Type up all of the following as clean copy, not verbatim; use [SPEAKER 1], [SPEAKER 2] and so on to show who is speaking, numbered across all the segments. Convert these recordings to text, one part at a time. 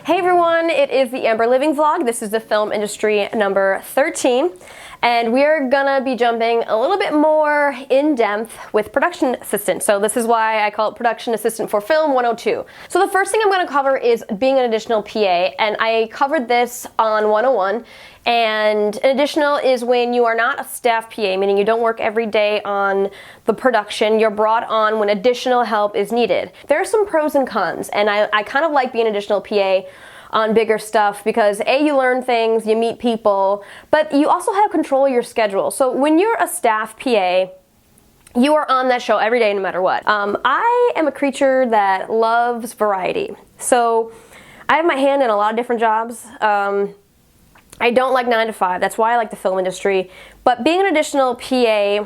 [SPEAKER 1] Hey everyone, it is the Amber Living Vlog. This is the film industry number 13, and we're gonna be jumping a little bit more in depth with production assistant. So this is why I call it production assistant for film 102. So the first thing I'm gonna cover is being an additional PA, and I covered this on 101. And an additional is when you are not a staff PA, meaning you don't work every day on the production. You're brought on when additional help is needed. There are some pros and cons, and I kind of like being an additional PA on bigger stuff because A, you learn things, you meet people, but you also have control of your schedule. So when you're a staff PA, you are on that show every day no matter what. I am a creature that loves variety. So I have my hand in a lot of different jobs. I don't like 9 to 5, that's why I like the film industry, but being an additional PA,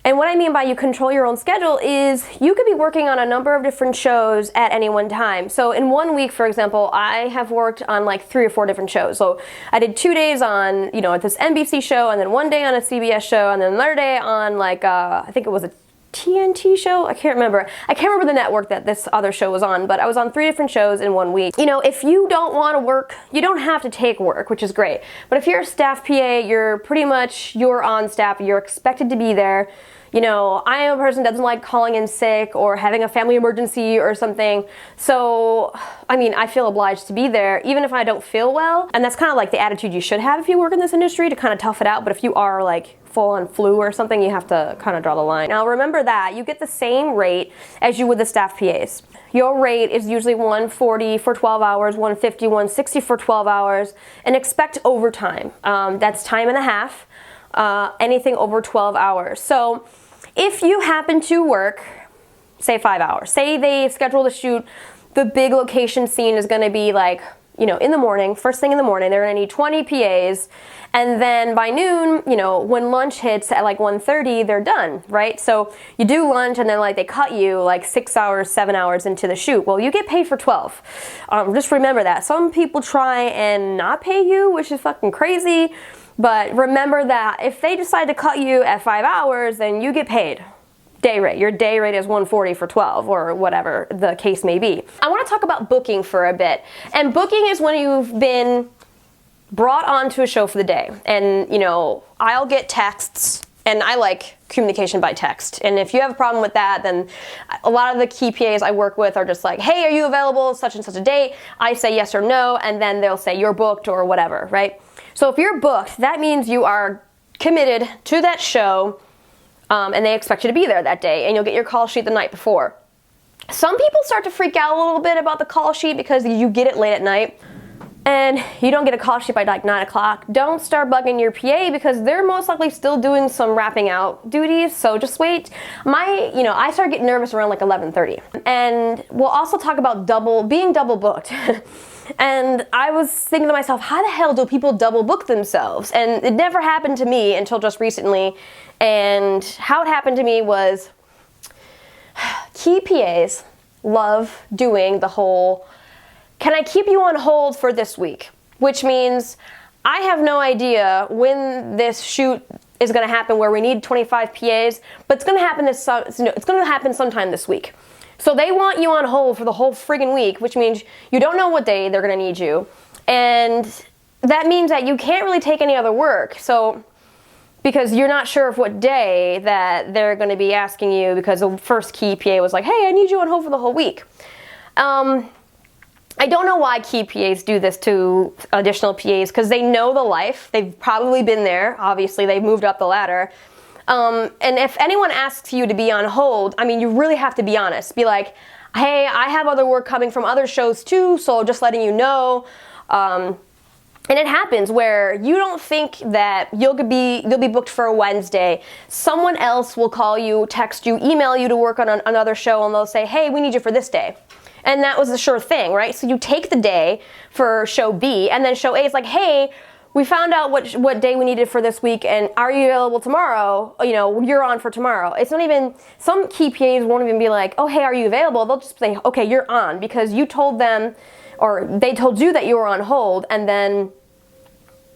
[SPEAKER 1] and what I mean by you control your own schedule is you could be working on a number of different shows at any one time. So in 1 week, for example, I have worked on like 3 or 4 different shows. So I did 2 days on, this NBC show, and then 1 day on a CBS show, and then another day on like, I think it was a TNT show? I can't remember. I can't remember the network that this other show was on, but I was on 3 different shows in 1 week. If you don't want to work, you don't have to take work, which is great. But if you're a staff PA, you're on staff, you're expected to be there. I am a person that doesn't like calling in sick or having a family emergency or something. So, I feel obliged to be there even if I don't feel well. And that's kind of like the attitude you should have if you work in this industry, to kind of tough it out. But if you are like full on flu or something, you have to kind of draw the line. Now remember that you get the same rate as you would the staff PAs. Your rate is usually $140 for 12 hours, $150, $160 for 12 hours, and expect overtime. That's time and a half, anything over 12 hours. So if you happen to work, say 5 hours, say they schedule the shoot, the big location scene is gonna be like, in the morning, first thing in the morning, they're gonna need 20 PAs, and then by noon, when lunch hits at like 1:30, they're done, right? So you do lunch, and then like they cut you like 6 hours, 7 hours into the shoot. Well, you get paid for 12. Just remember that. Some people try and not pay you, which is fucking crazy, but remember that if they decide to cut you at 5 hours, then you get paid. Day rate. Your day rate is $140 for 12, or whatever the case may be. I want to talk about booking for a bit. And booking is when you've been brought onto a show for the day. And, I'll get texts, and I like communication by text. And if you have a problem with that, then a lot of the key PAs I work with are just like, hey, are you available such and such a date? I say yes or no, and then they'll say you're booked or whatever, right? So if you're booked, that means you are committed to that show, and they expect you to be there that day, and you'll get your call sheet the night before. Some people start to freak out a little bit about the call sheet because you get it late at night, and you don't get a call sheet by like 9 o'clock. Don't start bugging your PA because they're most likely still doing some wrapping out duties, so just wait. I start getting nervous around like 11:30. And we'll also talk about being double booked. And I was thinking to myself, how the hell do people double book themselves? And it never happened to me until just recently. And how it happened to me was key PAs love doing the whole, can I keep you on hold for this week? Which means I have no idea when this shoot is going to happen where we need 25 PAs, but it's going to happen sometime this week. So they want you on hold for the whole friggin' week, which means you don't know what day they're gonna need you. And that means that you can't really take any other work. So, because you're not sure of what day that they're gonna be asking you, because the first key PA was like, hey, I need you on hold for the whole week. I don't know why key PAs do this to additional PAs, because they know the life. They've probably been there. Obviously, they've moved up the ladder. And if anyone asks you to be on hold, you really have to be honest. Be like, hey, I have other work coming from other shows too, so just letting you know. And it happens where you don't think that you'll be booked for a Wednesday. Someone else will call you, text you, email you to work on another show, and they'll say, hey, we need you for this day. And that was a sure thing, right? So you take the day for show B, and then show A is like, hey, we found out what day we needed for this week, and are you available tomorrow? You're on for tomorrow. It's not even, some key PAs won't even be like, oh, hey, are you available? They'll just say, okay, you're on, because you told them, or they told you that you were on hold, and then,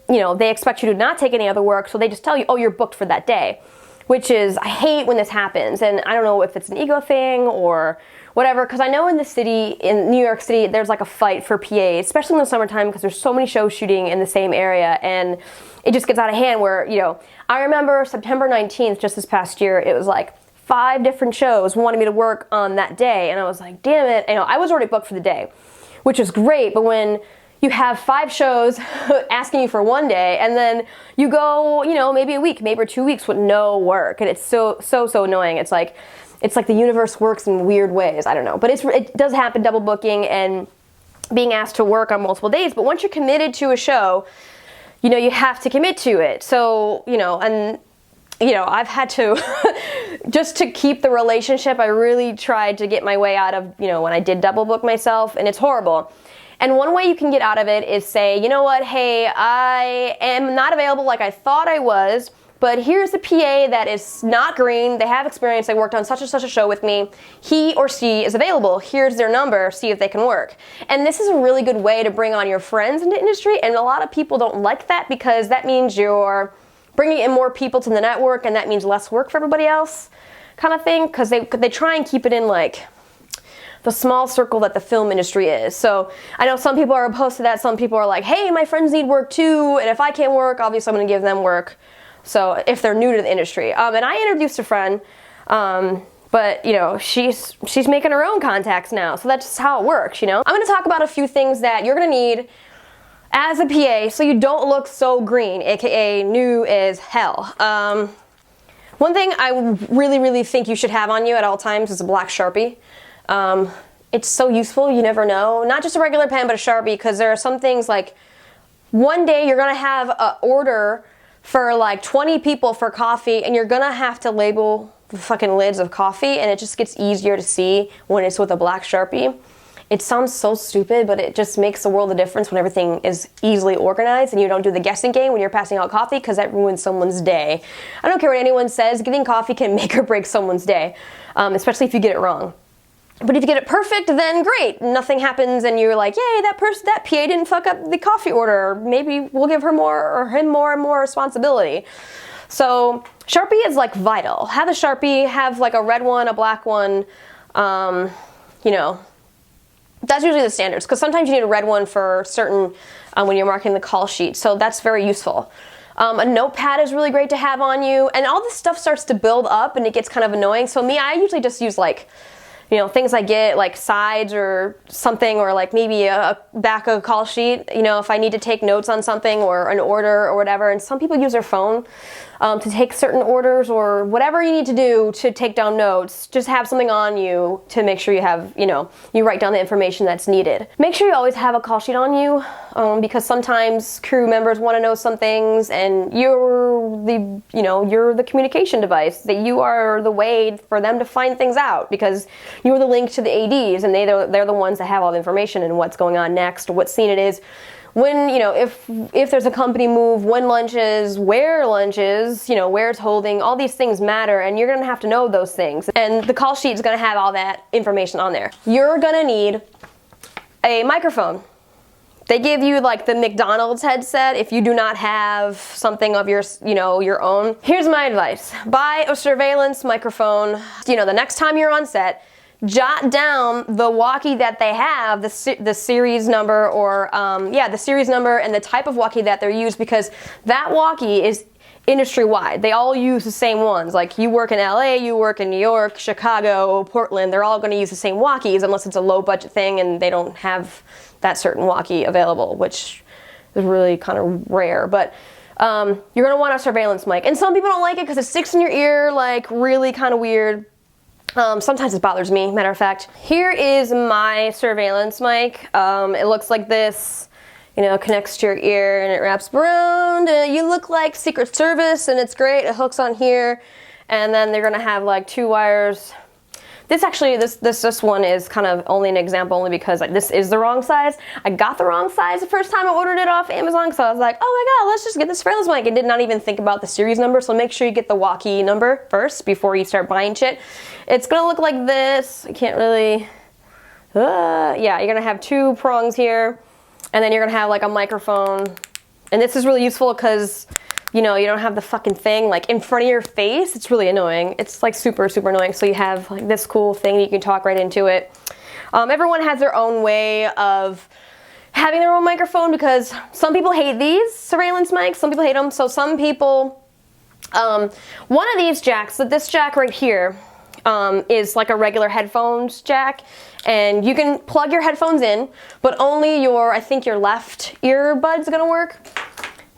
[SPEAKER 1] they expect you to not take any other work, so they just tell you, oh, you're booked for that day. which is, I hate when this happens, and I don't know if it's an ego thing or whatever, because I know in the city, in New York City, there's like a fight for PA, especially in the summertime, because there's so many shows shooting in the same area, and it just gets out of hand where, you know, I remember September 19th, just this past year, it was like 5 different shows wanted me to work on that day, and I was like, damn it, you know, I was already booked for the day, which is great, but when you have 5 shows asking you for one day, and then you go, you know, maybe a week, maybe 2 weeks with no work, and it's so annoying. It's like the universe works in weird ways. I don't know, but it does happen, double booking and being asked to work on multiple days. But once you're committed to a show, you know, you have to commit to it. So, you know, and you know, I've had to just to keep the relationship. I really tried to get my way out of, you know, when I did double book myself, and it's horrible. And one way you can get out of it is say, you know what, hey, I am not available like I thought I was, but here's the PA that is not green, they have experience, they worked on such and such a show with me, he or she is available, here's their number, see if they can work. And this is a really good way to bring on your friends into industry, and a lot of people don't like that because that means you're bringing in more people to the network, and that means less work for everybody else kind of thing, because they try and keep it in like the small circle that the film industry is. So I know some people are opposed to that. Some people are like, hey, my friends need work too, and if I can't work, obviously I'm going to give them work. So if they're new to the industry. And I introduced a friend, but you know, she's making her own contacts now. So that's just how it works, you know. I'm going to talk about a few things that you're going to need as a PA so you don't look so green, aka new as hell. One thing I really think you should have on you at all times is a black Sharpie. It's so useful, you never know. Not just a regular pen, but a Sharpie, because there are some things like, one day you're gonna have an order for like 20 people for coffee, and you're gonna have to label the fucking lids of coffee, and it just gets easier to see when it's with a black Sharpie. It sounds so stupid, but it just makes the world a difference when everything is easily organized and you don't do the guessing game when you're passing out coffee, because that ruins someone's day. I don't care what anyone says, getting coffee can make or break someone's day, especially if you get it wrong. But if you get it perfect, then great. Nothing happens and you're like, yay, that PA didn't fuck up the coffee order. Maybe we'll give her more or him more and more responsibility. So Sharpie is like vital. Have a Sharpie, have like a red one, a black one, you know. That's usually the standards, because sometimes you need a red one for certain, when you're marking the call sheet. So that's very useful. A notepad is really great to have on you, and all this stuff starts to build up and it gets kind of annoying. So me, I usually just use like, you know, things I get like sides or something, or like maybe a back of a call sheet, you know, if I need to take notes on something or an order or whatever. And some people use their phone to take certain orders, or whatever you need to do to take down notes. Just have something on you to make sure you have, you know, you write down the information that's needed. Make sure you always have a call sheet on you, because sometimes crew members want to know some things, and you're the communication device, that you are the way for them to find things out, because you're the link to the ADs, and they're the ones that have all the information and what's going on next, what scene it is. When, you know, if there's a company move, when lunch is, where lunch is, you know, where it's holding, all these things matter, and you're going to have to know those things. And the call sheet is going to have all that information on there. You're going to need a microphone. They give you like the McDonald's headset if you do not have something of your, you know, your own. Here's my advice. Buy a surveillance microphone. You know, the next time you're on set, jot down the walkie that they have, the series number, or the series number and the type of walkie that they're used, because that walkie is industry-wide. They all use the same ones. Like, you work in LA, you work in New York, Chicago, Portland, they're all going to use the same walkies unless it's a low-budget thing and they don't have that certain walkie available, which is really kind of rare. But you're going to want a surveillance mic. And some people don't like it because it sticks in your ear, like, really kind of weird. Sometimes it bothers me, matter of fact. Here is my surveillance mic. It looks like this, you know, connects to your ear and it wraps around. You look like Secret Service, and it's great. It hooks on here, and then they're gonna have like 2 wires. This actually, this one is kind of only an example, only because like, this is the wrong size. I got the wrong size the first time I ordered it off Amazon, so I was like, oh my god, let's just get this surveillance mic. I did not even think about the series number, so make sure you get the walkie number first before you start buying shit. It's gonna look like this. I can't really, yeah, you're gonna have 2 prongs here, and then you're gonna have like a microphone. And this is really useful because you know, you don't have the fucking thing like in front of your face. It's really annoying. It's like super annoying. So you have like this cool thing, you can talk right into it. Everyone has their own way of having their own microphone, because some people hate these surveillance mics, some people hate them. So some people, one of these jacks, so this jack right here, is like a regular headphones jack, and you can plug your headphones in, but only your, I think your left earbud's gonna work.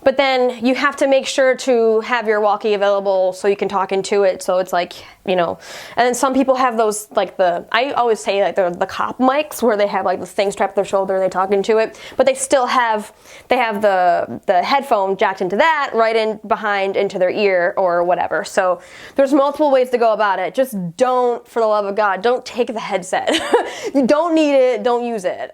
[SPEAKER 1] But then you have to make sure to have your walkie available so you can talk into it. So it's like, you know, and then some people have those, like I always say like the cop mics where they have like this thing strapped to their shoulder and they talk into it, but they still have, the headphone jacked into that right in behind into their ear or whatever. So there's multiple ways to go about it. Just don't, for the love of God, don't take the headset. You don't need it, don't use it.